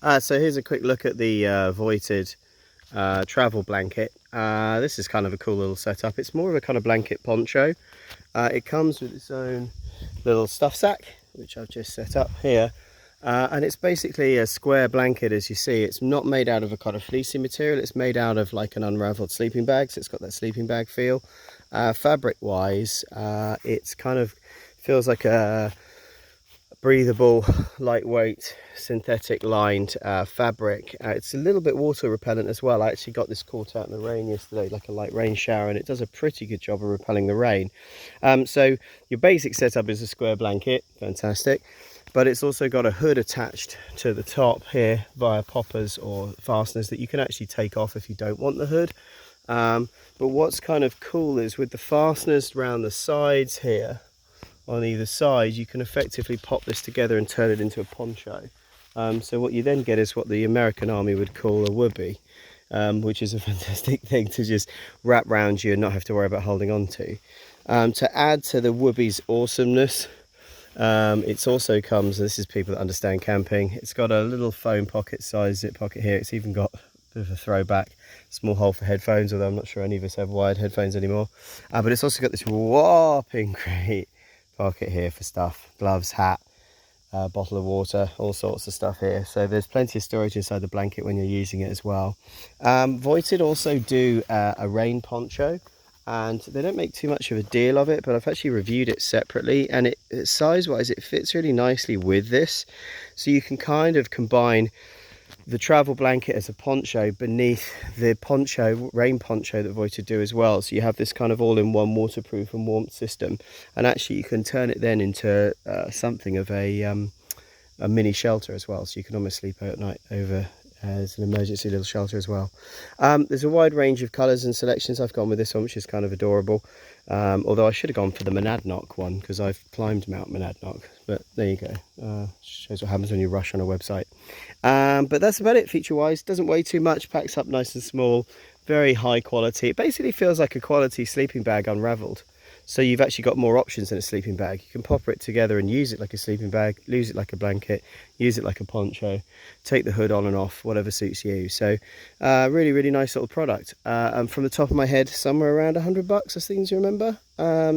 So here's a quick look at the Voited travel blanket. This is kind of a cool little setup. It's more of a kind of blanket poncho. It comes with its own little stuff sack, which I've just set up here. And it's basically a square blanket, as you see. It's not made out of a kind of fleecy material. It's made out of like an unraveled sleeping bag, so it's got that sleeping bag feel. Fabric wise, it's kind of feels like a breathable, lightweight, synthetic lined fabric. It's a little bit water repellent as well. I actually got this caught out in the rain yesterday, like a light rain shower, and it does a pretty good job of repelling the rain. So your basic setup is a square blanket, fantastic, but it's also got a hood attached to the top here via poppers or fasteners that you can actually take off if you don't want the hood. But what's kind of cool is with the fasteners around the sides here, on either side, you can effectively pop this together and turn it into a poncho. So what you then get is what the American Army would call a whoopee, which is a fantastic thing to just wrap around you and not have to worry about holding on to. To add to the whoopee's awesomeness, it also comes, and this is people that understand camping, it's got a little foam pocket size zip pocket here. It's even got a bit of a throwback, small hole for headphones, although I'm not sure any of us have wired headphones anymore. But it's also got this whopping great pocket here for stuff, gloves, hat, bottle of water, all sorts of stuff here. So there's plenty of storage inside the blanket when you're using it as well. Voited also do a rain poncho, and they don't make too much of a deal of it, but I've actually reviewed it separately, and size wise it fits really nicely with this. So you can kind of combine the travel blanket as a poncho beneath the poncho, rain poncho that Voited do as well. So you have this kind of all-in-one waterproof and warmth system, and actually you can turn it then into something of a mini shelter as well. So you can almost sleep out at night over as an emergency little shelter as well. There's a wide range of colours and selections. I've gone with this one, which is kind of adorable. Although I should have gone for the Monadnock one because I've climbed Mount Monadnock. But there you go. Shows what happens when you rush on a website. But that's about it feature-wise. Doesn't weigh too much, packs up nice and small, very high quality. It basically feels like a quality sleeping bag unravelled. So you've actually got more options than a sleeping bag. You can pop it together and use it like a sleeping bag, use it like a blanket, use it like a poncho, take the hood on and off, whatever suits you. So really, really nice little product. And from the top of my head, somewhere around $100, as things you remember.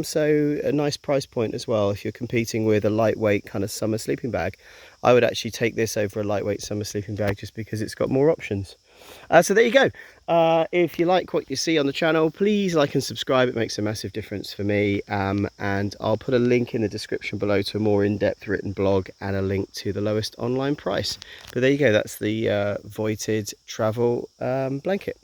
So a nice price point as well. If you're competing with a lightweight kind of summer sleeping bag, I would actually take this over a lightweight summer sleeping bag just because it's got more options. So there you go. If you like what you see on the channel, please like and subscribe. It makes a massive difference for me. And I'll put a link in the description below to a more in-depth written blog and a link to the lowest online price. But there you go. That's the Voited travel blanket.